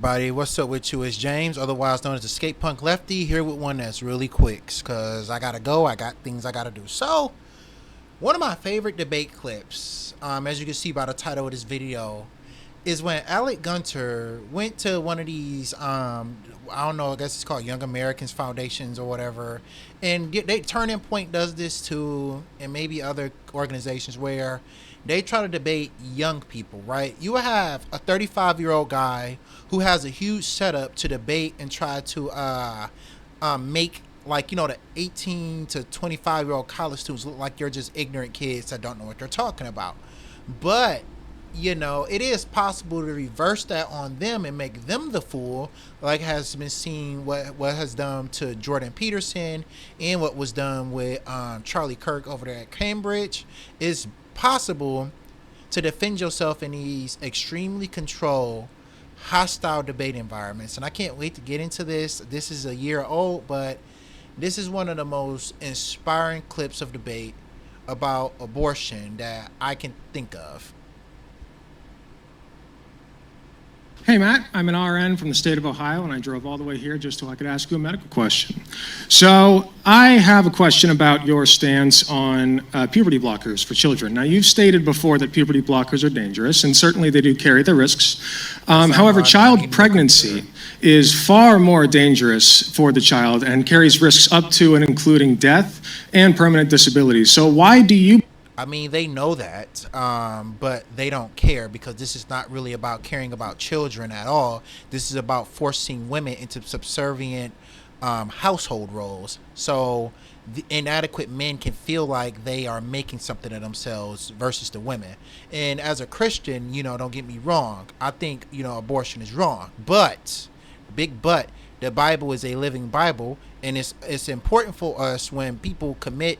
Buddy, what's up with you? It's James, otherwise known as the Skate Punk Lefty, here with one that's really quick, because I gotta go, I got things I gotta do. So, one of my favorite debate clips, as you can see by the title of this video, is when Alec Gunter went to one of these, I don't know, I guess it's called Young Americans Foundations or whatever, and Turning Point does this too, and maybe other organizations where they try to debate young people, right? You have a 35-year-old guy who has a huge setup to debate and try to make, like, the 18 to 25-year-old college students look like you're just ignorant kids that don't know what they're talking about. But it is possible to reverse that on them and make them the fool, like has been seen what has done to Jordan Peterson and what was done with Charlie Kirk over there at Cambridge. It's possible to defend yourself in these extremely controlled, hostile debate environments. And I can't wait to get into this. This is a year old, but this is one of the most inspiring clips of debate about abortion that I can think of. Hey Matt, I'm an RN from the state of Ohio, and I drove all the way here just so I could ask you a medical question. So I have a question about your stance on puberty blockers for children. Now, you've stated before that puberty blockers are dangerous, and certainly they do carry their risks. However, child pregnancy is far more dangerous for the child and carries risks up to and including death and permanent disability. So why do you... I mean, they know that, but they don't care, because this is not really about caring about children at all. This is about forcing women into subservient household roles. So the inadequate men can feel like they are making something of themselves versus the women. And as a Christian, don't get me wrong, I think, abortion is wrong. But, big but, the Bible is a living Bible, and it's important for us when people commit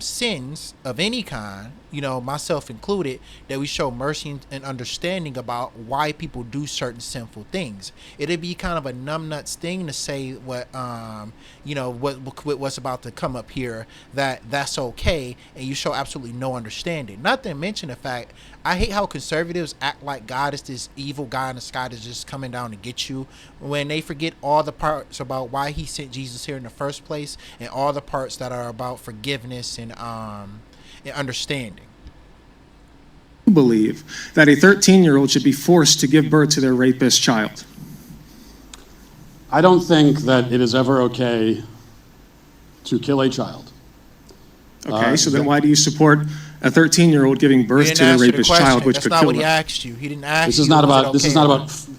sins of any kind, myself included, that we show mercy and understanding about why people do certain sinful things. It'd be kind of a numbnuts thing to say what's about to come up here, that's okay, and you show absolutely no understanding. Not to mention the fact, I hate how conservatives act like God is this evil guy in the sky that's just coming down to get you, when they forget all the parts about why he sent Jesus here in the first place, and all the parts that are about forgiveness and understanding. Believe that a 13-year-old should be forced to give birth to their rapist child? I don't think that it is ever okay to kill a child. Okay, so then why do you support a 13-year-old giving birth to their rapist child, which could kill them? That's not what he asked you. He didn't ask you. This is not about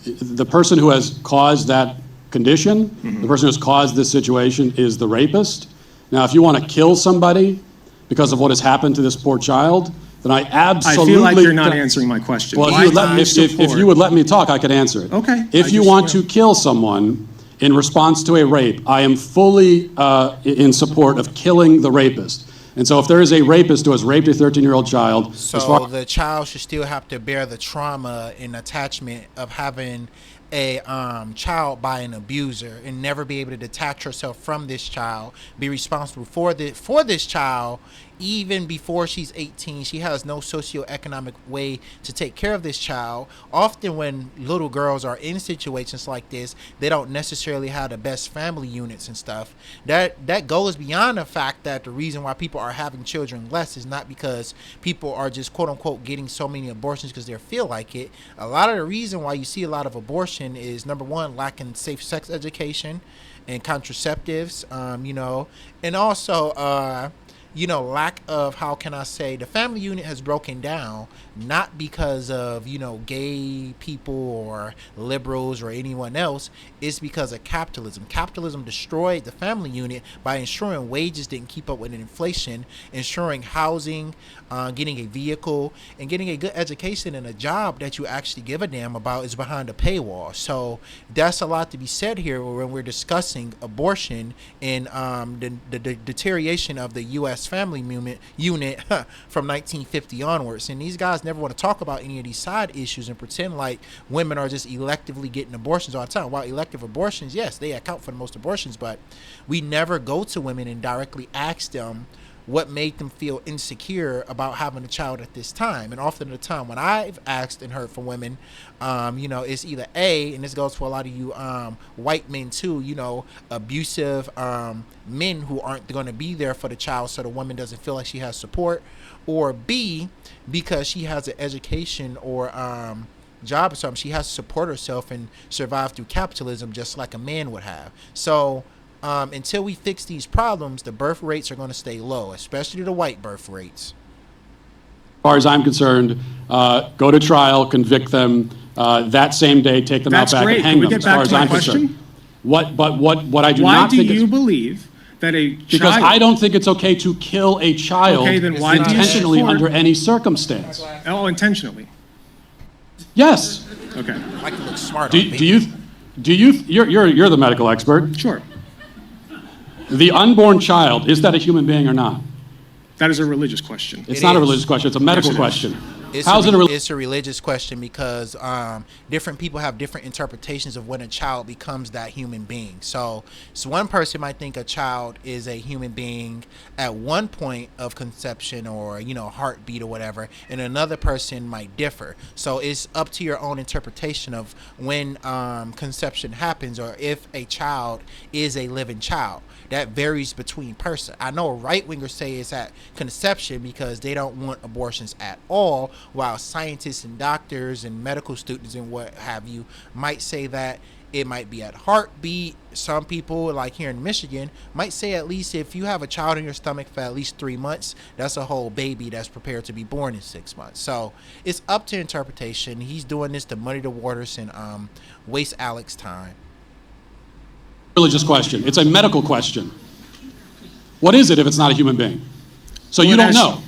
the person who has caused that condition. The person who has caused this situation is the rapist. Now, if you want to kill somebody because of what has happened to this poor child, then I absolutely... I feel like you're not answering my question. Well, if you would let me talk, I could answer it. Okay. If you want to kill someone in response to a rape, I am fully in support of killing the rapist. And so if there is a rapist who has raped a 13-year-old child... So the child should still have to bear the trauma and attachment of having a child by an abuser, and never be able to detach herself from this child, be responsible for this child. Even before she's 18, she has no socioeconomic way to take care of this child. Often when little girls are in situations like this, they don't necessarily have the best family units and stuff. That goes beyond the fact that the reason why people are having children less is not because people are just quote unquote getting so many abortions because they feel like it. A lot of the reason why you see a lot of abortion is, number one, lacking safe sex education and contraceptives, and also lack of, how can I say, the family unit has broken down, not because of, gay people or liberals or anyone else. It's because of capitalism. Capitalism destroyed the family unit by ensuring wages didn't keep up with inflation, ensuring housing, getting a vehicle, and getting a good education and a job that you actually give a damn about is behind a paywall. So that's a lot to be said here when we're discussing abortion and the deterioration of the U.S. family unit from 1950 onwards. And these guys never want to talk about any of these side issues and pretend like women are just electively getting abortions all the time. While elective abortions, yes, they account for the most abortions, but we never go to women and directly ask them what made them feel insecure about having a child at this time. And often the time when I've asked and heard from women, it's either A, and this goes for a lot of you white men too, abusive men who aren't going to be there for the child so the woman doesn't feel like she has support, or B, because she has an education or job or something, she has to support herself and survive through capitalism just like a man would have. So until we fix these problems, the birth rates are going to stay low, especially the white birth rates. As far as I'm concerned, go to trial, convict them that same day, take them That's out back great. and hang Can we them. get As back far to as my I'm question? concerned, what I do Why not do think you is, believe that a because child... I don't think it's okay to kill a child Okay, then why do you intentionally support- under any circumstance. Oh, intentionally. Yes. Okay, I can look smart Do on you're the medical expert. sure. The unborn child, is that a human being or not? That is a religious question. It's It not a is. religious question. It's a medical Yes, it is. question. It's How's it a it's a religious question because different people have different interpretations of when a child becomes that human being. So one person might think a child is a human being at one point of conception or heartbeat or whatever, and another person might differ. So it's up to your own interpretation of when conception happens or if a child is a living child. That varies between person. I know right wingers say it's at conception because they don't want abortions at all, while scientists and doctors and medical students and what have you might say that it might be at heartbeat. Some people, like here in Michigan, might say at least if you have a child in your stomach for at least 3 months, that's a whole baby that's prepared to be born in 6 months. So it's up to interpretation. He's doing this to muddy the waters and waste Alex's time. religious question. It's a medical question. What is it if it's not a human being? So you don't know.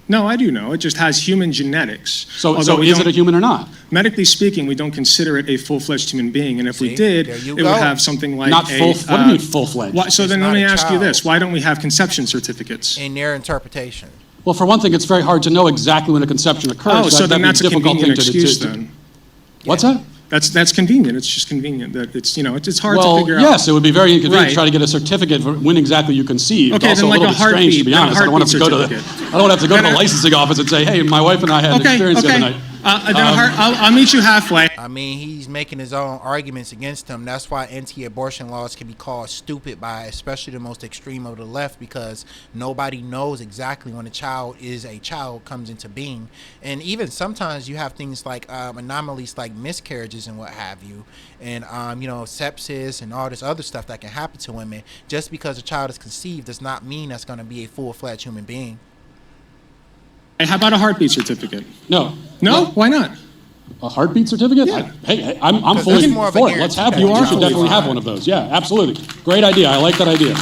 No, I do know. It just has human genetics. So we is it don't- a human or not? Medically speaking, we don't consider it a full-fledged human being, and if we See? did, There you it go. would have something like Not full. What do you mean full-fledged? So then It's let not me a ask you child. this: why don't we have conception certificates? In their interpretation. Well, for one thing, it's very hard to know exactly when a conception occurs. Oh, so then that'd be that's a difficult convenient thing excuse to- then. What's that? That's convenient. It's just convenient that it's hard to Well, figure out. yes, it would be very inconvenient Right. to try to get a certificate for when exactly you conceived. Okay, also then like a a little bit strange, to be heartbeat- honest. I don't want to then a have to go to heartbeat I don't want to have to go to Then the a- licensing office and say, hey, my wife and I had an experience the other night. I'll meet you halfway. I mean, he's making his own arguments against them. That's why anti-abortion laws can be called stupid by especially the most extreme of the left, because nobody knows exactly when a child comes into being. And even sometimes you have things like anomalies like miscarriages and what have you, and sepsis and all this other stuff that can happen to women. Just because a child is conceived does not mean that's going to be a full-fledged human being. Hey, how about a heartbeat certificate? No. No? Why not? A heartbeat certificate? Yeah. Hey, I'm Because fully that's more of a for it. Let's have guarantee one. that You the should child definitely will have survive. one of those. Yeah, absolutely. Great idea. I like that idea.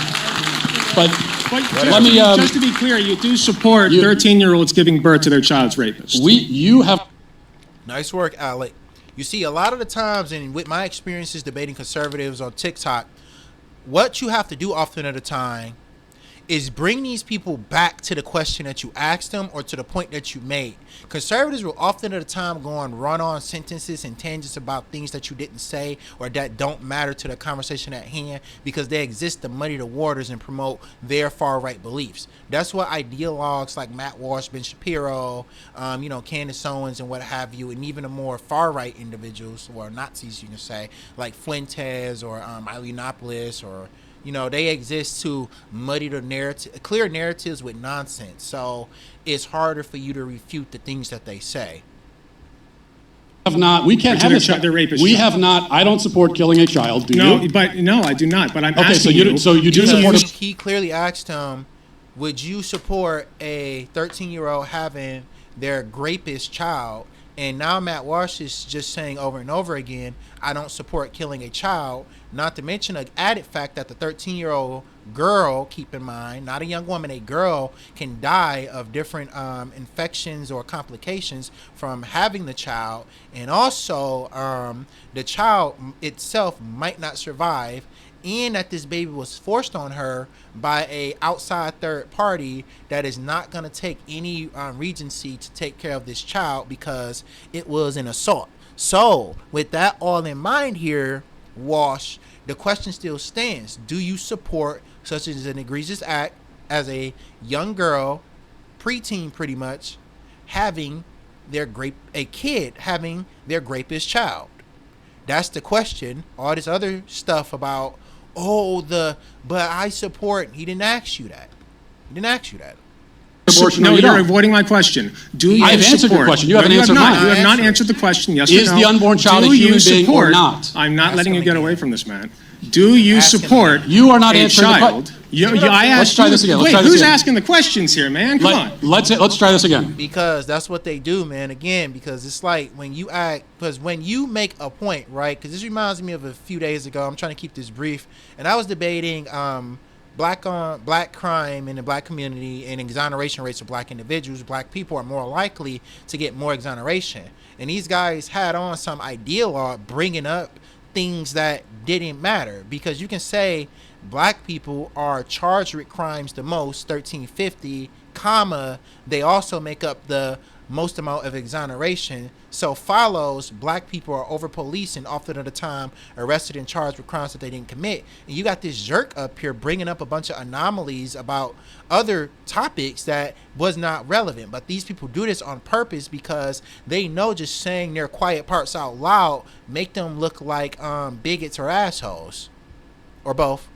But But let me, just to be clear, you do support 13-year-olds giving birth to their child's rapist. you have Nice work, Alec. You see, a lot of the times, and with my experiences debating conservatives on TikTok, what you have to do often at a time is bring these people back to the question that you asked them or to the point that you made. Conservatives will often at a time go on run-on sentences and tangents about things that you didn't say or that don't matter to the conversation at hand because they exist to muddy the waters and promote their far-right beliefs. That's what ideologues like Matt Walsh, Ben Shapiro, Candace Owens and what have you, and even the more far-right individuals, or Nazis you can say, like Fuentes or Ilenopolis or they exist to muddy the narrative, clear narratives with nonsense. So it's harder for you to refute the things that they say. not. We can't have this. They're rapist We child. have not. I don't support killing a child. Do No, you? but no, I do not. But I'm Okay, so asking you do- so you do support Because he clearly asked him, would you support a 13-year-old having their rapist child? And now Matt Walsh is just saying over and over again, I don't support killing a child, not to mention an added fact that the 13-year-old girl, keep in mind, not a young woman, a girl can die of different infections or complications from having the child. And also the child itself might not survive, and that this baby was forced on her by a outside third party that is not going to take any regency to take care of this child because it was an assault. So with that all in mind here, Walsh, the question still stands. Do you support such as an egregious act as a young girl, preteen pretty much, having a kid having their rapist child? That's the question. All this other stuff about, but I support. He didn't ask you that. He didn't ask you that. Abortion, no, you you're don't. avoiding my question. Do you I have answered your question. You haven't answered mine. You have not answered the question. Yes or no. Is the unborn child a human being or not? I'm not letting you him get again. away from this, man. Do you Ask him support again. You are not a answering the child? question. I asked Let's try you- this again. Let's Wait, try this who's again. asking the questions here, man? Come on. Let's try this again. Because that's what they do, man. Again, because it's like when you make a point, right? Because this reminds me of a few days ago. I'm trying to keep this brief, and I was debating black crime in the black community and exoneration rates of black individuals. Black people are more likely to get more exoneration, and these guys had on some ideologue bringing up things that didn't matter, because you can say black people are charged with crimes the most, 1350, comma, they also make up the most amount of exoneration. So follows black people are over policed and often at the time arrested and charged with crimes that they didn't commit. And you got this jerk up here bringing up a bunch of anomalies about other topics that was not relevant. But these people do this on purpose because they know just saying their quiet parts out loud make them look like bigots or assholes, or both.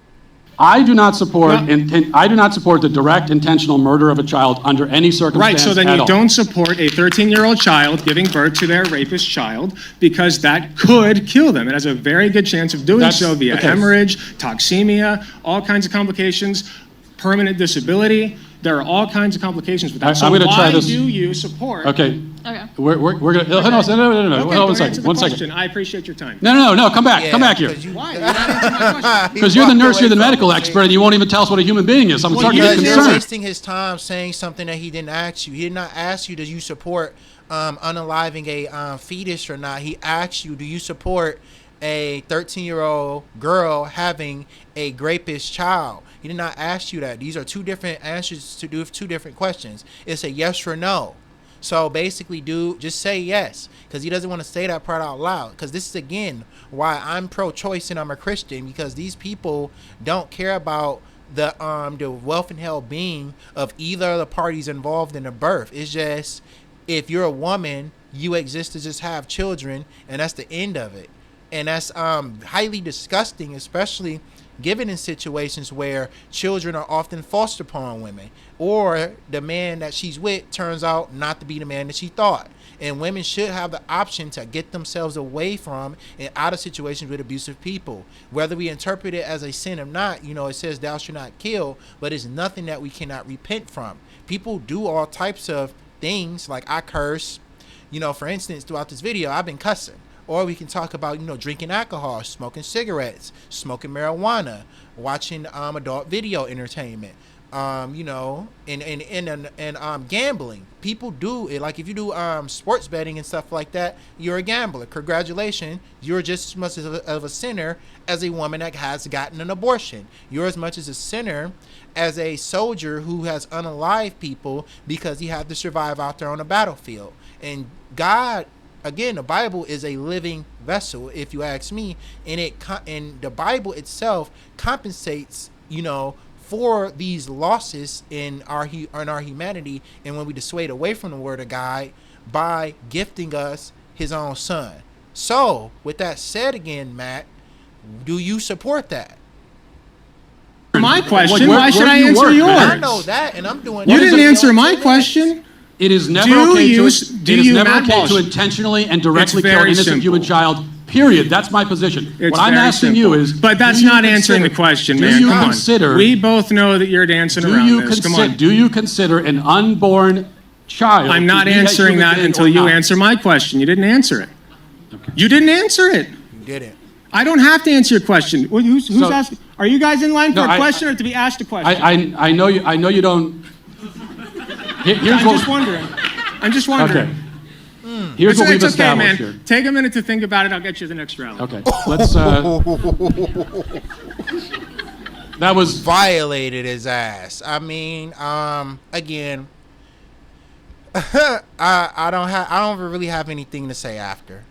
I do not support the direct intentional murder of a child under any circumstance. Right, so then at you all. don't support a 13-year-old child giving birth to their rapist child, because that could kill them. It has a very good chance of doing so via hemorrhage, toxemia, all kinds of complications, permanent disability. There are all kinds of complications with that. I'm gonna try this. Why do you support? Okay. Okay. We're gonna. No. Okay, Hold on one don't answer the second. question. I appreciate your time. No. Come back. Yeah, Come back here. Why? You're not answering my question. Because you're the nurse, you're the medical expert, and you won't even tell us what a human being is. I'm starting to get Because you're concerned. wasting his time saying something that he didn't ask you. He did not ask you, do you support unaliving a fetus or not? He asked you, do you support a 13-year-old girl having a rapist child? He did not ask you that. These are two different answers to do two different questions. It's a yes or no. So basically, just say yes, because he doesn't want to say that part out loud. Because this is, again, why I'm pro-choice and I'm a Christian, because these people don't care about the wealth and well-being of either of the parties involved in the birth. It's just, if you're a woman, you exist to just have children, and that's the end of it. And that's highly disgusting, especially given in situations where children are often fostered upon women, or the man that she's with turns out not to be the man that she thought. And women should have the option to get themselves away from and out of situations with abusive people. Whether we interpret it as a sin or not, it says thou shalt not kill, but it's nothing that we cannot repent from. People do all types of things, like I curse. For instance, throughout this video, I've been cussing. Or we can talk about, drinking alcohol, smoking cigarettes, smoking marijuana, watching adult video entertainment, and gambling. People do it. Like if you do sports betting and stuff like that, you're a gambler. Congratulations. You're just as much of a sinner as a woman that has gotten an abortion. You're as much as a sinner as a soldier who has unalived people because he had to survive out there on the battlefield. And God, again, the Bible is a living vessel, if you ask me, and the Bible itself compensates, for these losses in our humanity, and when we dissuade away from the Word of God, by gifting us His own Son. So, with that said, again, Matt, do you support that? My question. Where Why should I do you answer work, yours? man? I know that, and I'm doing. You that. didn't answer my question. It is never Do okay you- to do you, Matt Walsh? intentionally and directly It's kill an very innocent simple. human child. Period. That's my position. It's What I'm very asking simple. you is, But that's do you not answering the consider- question, do man. you Come on. consider- We both know that you're dancing Do around you this. Come consider? on. Do you consider an unborn child? I'm not to be a answering human that being until or you not? answer my question. You didn't answer it. You didn't answer it. You didn't. I don't have to answer your question. Who's So- asking? Are you guys in line for No, a question or to be asked a question? I know you. I know you don't. Here's I'm what. just wondering. I'm just wondering. Okay. Here's what we've It's okay, established man. here. Take a minute to think about it. I'll get you the next rally. Okay. Let's. That was. Violated his ass. I mean, again, I don't really have anything to say after.